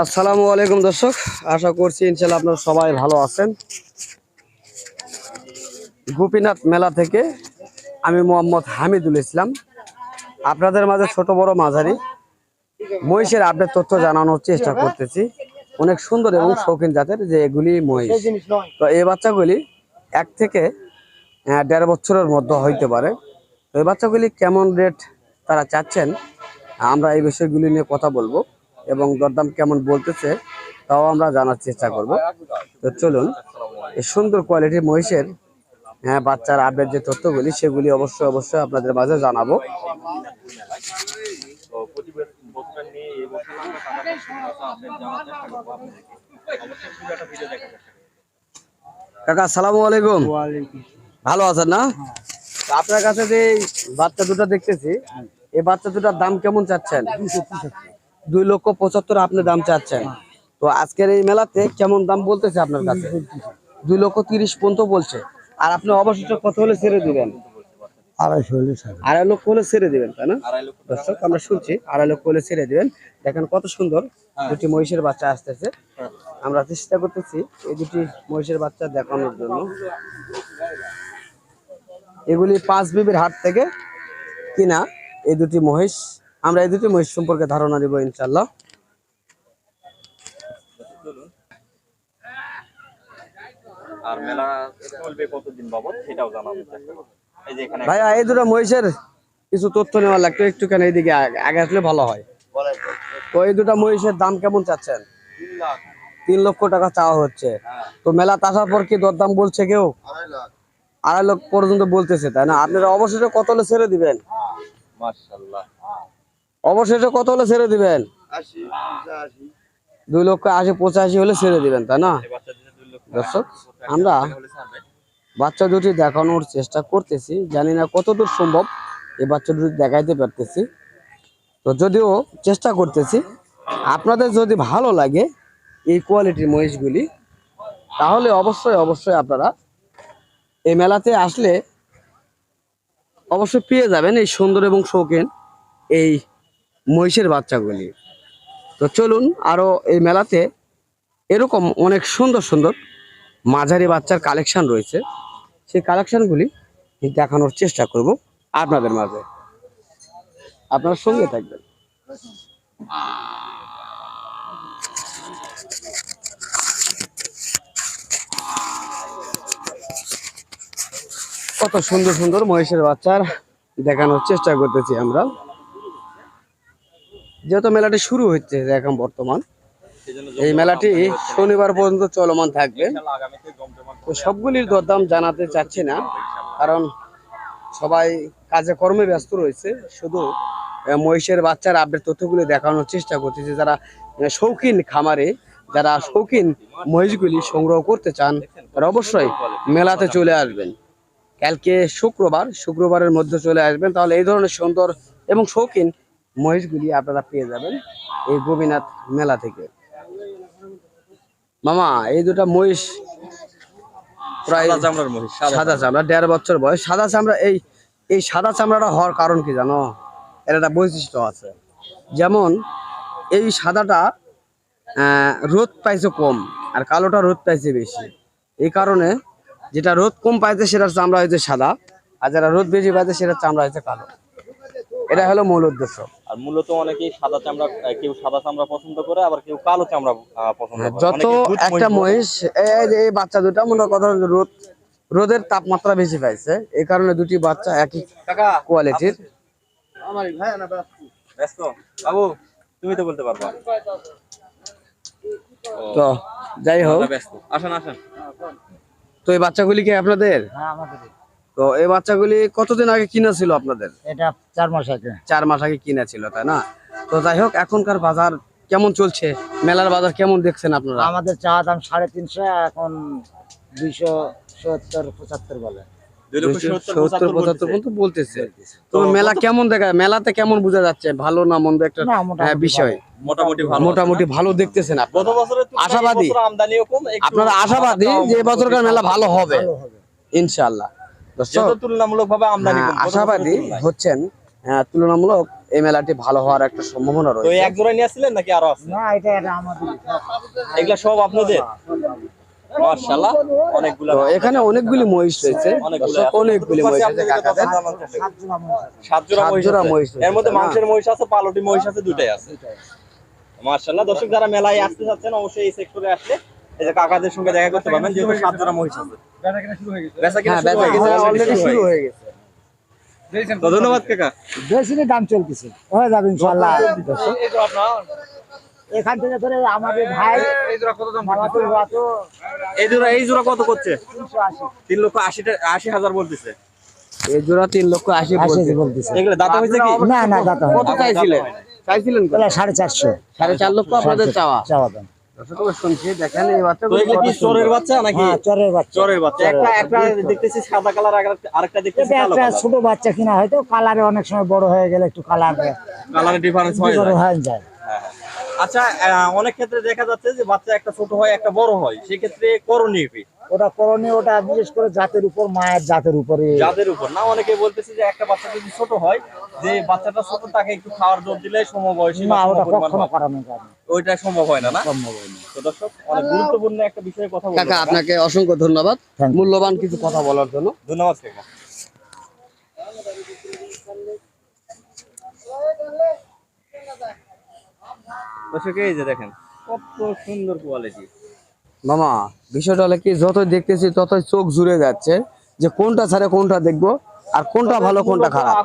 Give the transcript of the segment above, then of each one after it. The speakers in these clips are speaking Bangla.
আসসালামু আলাইকুম দর্শক, আশা করছি ইনশাআল্লাহ আপনারা সবাই ভালো আছেন। গোপীনাথ মেলা থেকে আমি মোহাম্মদ হামিদুল ইসলাম আপনাদের মাঝে ছোট বড় মাঝারি মহিষের আপডেট তথ্য জানানোর চেষ্টা করতেছি। অনেক সুন্দর এবং শৌখিন জাতের যে এগুলি মহিষ, তো এই বাচ্চাগুলি 1 থেকে 1.5 বছরের মধ্যে হইতে পারে। তো এই বাচ্চাগুলি কেমন রেট তারা চাচ্ছেন, আমরা এই বিষয়গুলি নিয়ে কথা বলবো এবং দরদাম কেমন বলতেছে তাও আমরা জানার চেষ্টা করব। তো চলুন এই সুন্দর কোয়ালিটির মহিষের বাচ্চার আপডেট যে তথ্যগুলি সেগুলি অবশ্যই আপনাদের মাঝে জানাবো। কাকা আসসালামু আলাইকুম। ভালো আছেন না? আপনার কাছে যে বাচ্চা দুটো দেখতেছি, এই বাচ্চা দুটার দাম কেমন চাচ্ছেন? 2,75,000 আপনি দাম চাচ্ছেন। তো আজকের এই মেলাতে কেমন দাম বলতেছে আপনার কাছে? 2,30,000 পর্যন্ত বলছে। আর আপনি অবশিষ্ট কত হলে ছেড়ে দিবেন? 2.5 লক্ষ হলে ছেড়ে দিবেন, তাই না দর্শক? আমরা শুনছি 2.5 লক্ষ হলে ছেড়ে দিবেন। দেখেন কত সুন্দর দুটি মহিষের বাচ্চা আসতেছে। আমরা চেষ্টা করতেছি এই দুটি মহিষের বাচ্চা দেখানোর জন্য। এগুলি 5 বিবির হাট থেকে কিনা এই দুটি মহিষ। আমরা এই দুটি মহিষ সম্পর্কে ধারণা দিব ইনশাআল্লাহ। আর মেলা চলবে কতদিন বাবদ সেটাও জানাবো। এই যে এখানে ভাইয়া এই দুটো মহিষের কিছু তথ্য নেওয়া লাগতো, একটুখানি এইদিকে আগে আসলে ভালো হয়। তো এই দুটো মহিষের দাম কেমন চাচ্ছেন? 3 লক্ষ টাকা চাওয়া হচ্ছে। তো মেলাতে আসার পর কি দরদাম বলছে কেউ? 2.5 লক্ষ পর্যন্ত বলতেছে, তাই না? আপনারা অবশেষে কত হলে ছেড়ে দিবেন? মাশাআল্লাহ অবশেষে কত হলে ছেড়ে দিবেন? 2,80,85 হলে ছেড়ে দিবেন, তাই না দর্শক? আমরা বাচ্চা দুটি দেখানোর চেষ্টা করতেছি, জানি না কতদূর সম্ভব এই বাচ্চা দুটি দেখাইতে পারতেছি। তো যদিও চেষ্টা করতেছি, আপনাদের যদি ভালো লাগে এই কোয়ালিটির মহিষগুলি তাহলে অবশ্যই আপনারা এই মেলাতে আসলে অবশ্যই পেয়ে যাবেন এই সুন্দর এবং শৌখিন এই মহিষের বাচ্চাগুলি। তো চলুন আরো এই মেলাতে এরকম অনেক সুন্দর মাঝারি বাচ্চার কালেকশন রয়েছে, সেই কালেকশনগুলি দেখানোর চেষ্টা করব আপনাদের মাঝে। আপনারা সঙ্গে থাকবেন। কত সুন্দর মহিষের বাচ্চার দেখানোর চেষ্টা করতেছি আমরা, যেহেতু মেলাটি শুরু হচ্ছে এখন বর্তমান। এই মেলাটি শনিবার পর্যন্ত চলমান থাকবে। তো সবগুলির দরদাম জানাতে চাচ্ছি না, কারণ সবাই কাজে কর্মে ব্যস্ত রয়েছে। শুধু মহিষের বাচ্চার আপডেট তথ্যগুলি দেখানোর চেষ্টা করতেছে। যারা শৌখিন খামারে, যারা শৌখিন মহিষগুলি সংগ্রহ করতে চান তারা অবশ্যই মেলাতে চলে আসবেন। কালকে শুক্রবারের মধ্যে চলে আসবেন, তাহলে এই ধরনের সুন্দর এবং শৌখিন মহিষগুলি আপনারা পেয়ে যাবেন এই গোপীনাথ মেলা থেকে। মামা এই দুটা মহিষ প্রায় সাদা চামড়া, 1.5 বছর বয়স। সাদা চামড়া, এই সাদা চামড়াটা হওয়ার কারণ কি জানো? এর একটা বৈশিষ্ট্য আছে। যেমন এই সাদাটা রোদ পাইছে কম, আর কালোটা রোদ পাইছে বেশি। এই কারণে যেটা রোদ কম পাইছে সেটার চামড়া হয়েছে সাদা, আর যারা রোদ বেশি পাইছে সেটার চামড়া হয়েছে কালো। এটা হলো মূল উদ্দেশ্য। আর মূলত অনেকেই সাদা চামড়া, কেউ সাদা চামড়া পছন্দ করে, আবার কেউ কালো চামড়া পছন্দ করে। যত একটা মহিষ, এই বাচ্চা দুটা মনে কথা রোদের তাপমাত্রা বেশি পাইছে, এই কারণে দুটি বাচ্চা একই কোয়ালিটির। ব্যস্ত বাবু, তুমি তো বলতে পারবা। তো যাই হোক, আসেন। তো এই বাচ্চাগুলি কি আপনাদের? তো এই বাচ্চাগুলি কতদিন আগে কিনা ছিল আপনাদের? এটা 4 মাস আগে। 4 মাস আগে কিনা ছিল, তাই না? তো যাই হোক, এখনকার বাজার কেমন চলছে? মেলার বাজার কেমন দেখছেন আপনারা? আমাদের চা দাম 350, এখন 270-75 বলে। 270-75 পর্যন্ত বলতেছে। তো মেলা কেমন মেলাতে কেমন বোঝা যাচ্ছে? ভালো না মন্দ একটা বিষয়? মোটামুটি ভালো দেখতেছেন আপনারা? আশাবাদী? আপনারা আশাবাদী যে এবছরকার মেলা ভালো হবে ইনশাআল্লাহ? তুলনামূলকভাবে আমদানি আশাবাদী হচ্ছেন, তুলনামূলক এই মেলাটি ভালো হওয়ার একটা সম্ভাবনা তো এই রয়েছে। এক জোড়া নিয়ে আসছিলেন নাকি আরো আছে? না এটা আমাদের এগুলা সব আপনাদের? মাশাআল্লাহ, অনেকগুলা। তো এখানে অনেকগুলি মহিষ রয়েছে, অনেকগুলা দর্শক, অনেকগুলি মহিষ আছে কাকাদের। 7 জোড়া সাত মহিষ জোড়া আছে। মহিষ রয়েছে, এর মধ্যে না? মাংসের মহিষ আছে, পালটি মহিষ আছে, দুটাই আছে। মাশাআল্লাহ, দর্শক যারা মেলায় আসতে চাচ্ছেন অবশ্যই এই সেক্টরে আসলে এই যে কাকাদের সঙ্গে দেখা করতে পারবেন, যেহেতু 7 জোড়া মহিষ আছে। বেচা কিনা শুরু হয়ে গেছে অলরেডি শুরু হয়ে গেছে। তো ধন্যবাদ কাকা। বেশি দাম চলতেছে, হয়ে যাবে ইনশাআল্লাহ। এখান থেকে ধরে আমাদের ভাই মামাতুল ভাই তো এই জোড়া কত করছে? 380 3,80,000 বলতেছে। এই জোড়া 3,80,000 বলছে। বলতেছে। এগুলো দাঁত হয়েছে কি? না না দাদা কত চাইছিলেন? চাইছিলেন কত? 450 4.5 লক্ষ আপনাদের চাওয়া। চাওয়া দাম। দর্শক শুনছি, দেখেন এই তো বাচ্চাগুলো এগুলো কি কত চোরের সুন্দর। বাচ্চা নাকি? হ্যাঁ চরের বাচ্চা। চোরের বাচ্চা। একটা দেখতেছি সাদা কালার, আরেকটা দেখতেছি এটা কালো একটা কালার। ছোট বাচ্চা কিনা হয়তো কালারে অনেক সময় বড় হয়ে গেলে একটু কালার কালারের ডিফারেন্স হয়ে বড় যায়। হয়ে যায়। আচ্ছা, অনেক ক্ষেত্রে দেখা যাচ্ছে যে বাচ্চা একটা ছোট হয়, একটা বড় হয়, সেক্ষেত্রে করণীয় কি? ওটা করণীয়, ওটা বিশেষ করে জাতের উপর, মায়ের জাতের উপরে। যাদের উপর না, অনেকে বলতেছে যে একটা বাচ্চা যদি ছোট হয়, যে বাচ্চাটা ছোট তাকে একটু খাওয়ার জোর দিলে সমবয়সী বা না ওটা সমপরিমাণ কখনো হয়। করানো যায় না, ওইটা সম্ভব হয় না, না? সম্ভব হয় না। তো দর্শক, অনেক গুরুত্বপূর্ণ একটা বিষয়ে কথা বলবো। কাকা আপনাকে অসংখ্য ধন্যবাদ Thank you. মূল্যবান কিছু কথা বলার জন্য। ধন্যবাদ কাকা। দর্শক এই যে দেখেন কত সুন্দর কোয়ালিটি। মামা বিষয়টা হলো কি, যতই দেখতেছি ততই চোখ জুড়ে যাচ্ছে যে কোনটা ছাড়ে কোনটা দেখবো আর কোনটা ভালো কোনটা খারাপ।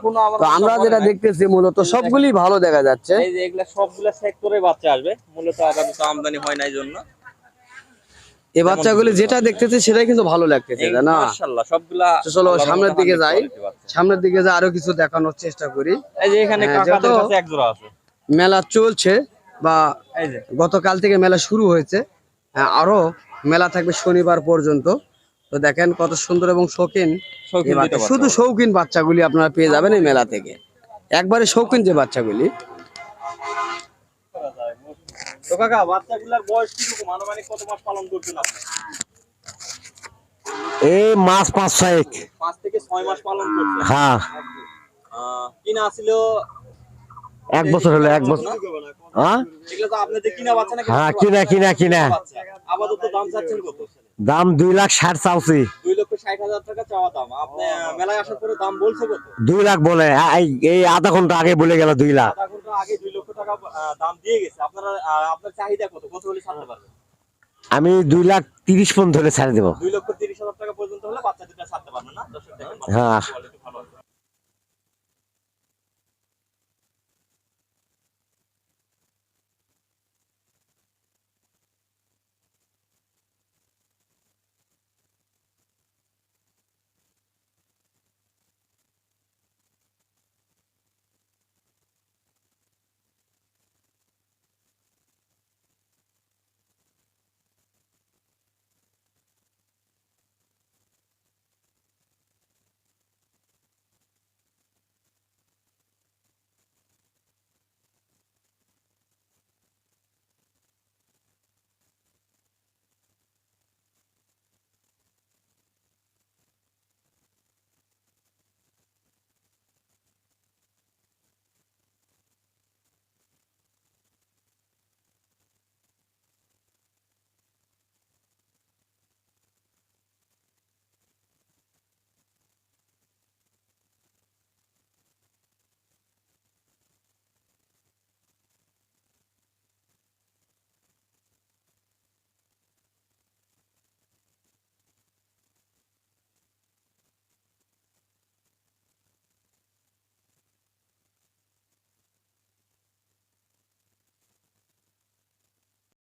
তো আমরা যেটা দেখতেছি মূলত সবগুলি ভালো দেখা যাচ্ছে। এই যে এগুলা সবগুলা সেক্টরে বাচ্চা আসবে, মূলত আপাতত আমদানি হয় না, এই জন্য এই বাচ্চাগুলি যেটা দেখতেছি সেটাই কিন্তু ভালো লাগতেছে, তাই না? মাশাআল্লাহ সবগুলা। তো চলো আল্লাহর সামনের রহমতে দিকে 100 যাই, quality বাচ্চা। সামনের দিকে যা আরো কিছু দেখানোর চেষ্টা করি। এই যে এখানে হ্যাঁ, কাকাদের যত- কাছে এক জোড়া আছে। মেলা চলছে বা এই যে গতকাল থেকে মেলা শুরু হয়েছে, আরো মেলা থাকবে শনিবার পর্যন্ত। তো দেখেন কত সুন্দর এবং শৌখিন শৌখিন এই বাচ্চা। দুটো শুধু শৌখিন বাচ্চাগুলি আপনারা পেয়ে যাবেন এই মেলা থেকে, একবারে শৌখিন যে বাচ্চাগুলি। তো কাকা বাচ্চাগুলার বয়স কিরকম, আনুমানিক কত মাস পালন করছেন আপনি? এই মাছ 5-6। 5 থেকে 6 মাস পালন করছেন। হ্যাঁ কিনা ছিল 1 বছর হলো, 1 বছর। হ্যাঁ এগুলো তো আপনাদের কিনা বাচ্চা নাকি? হ্যাঁ কিনা বাচ্চা। আপাতত দাম চাচ্ছেন কত? দাম 2,60,000 চাওছি। 2,60,000 টাকা চাওয়া দাম। আপনি মেলায় আসার পরে দাম বলছে কত? 2 লাখ বলে, এই আধা ঘন্টা আগে বলে গেল 2 লাখ। আধা ঘন্টা আগে 2 লক্ষ টাকা দাম দিয়ে গেছে। আপনারা আপনার চাহিদা কত? কত হলে ছাড়তে পারবেন? আমি 2,30,000 পর্যন্ত ধরে ছাড়ে দেবো। 2,30,000 টাকা পর্যন্ত হলে বাচ্চা দুটো ছাড়তে পারবেন না? দর্শক দেখেন হ্যাঁ। কোয়ালিটি ভালো আছে।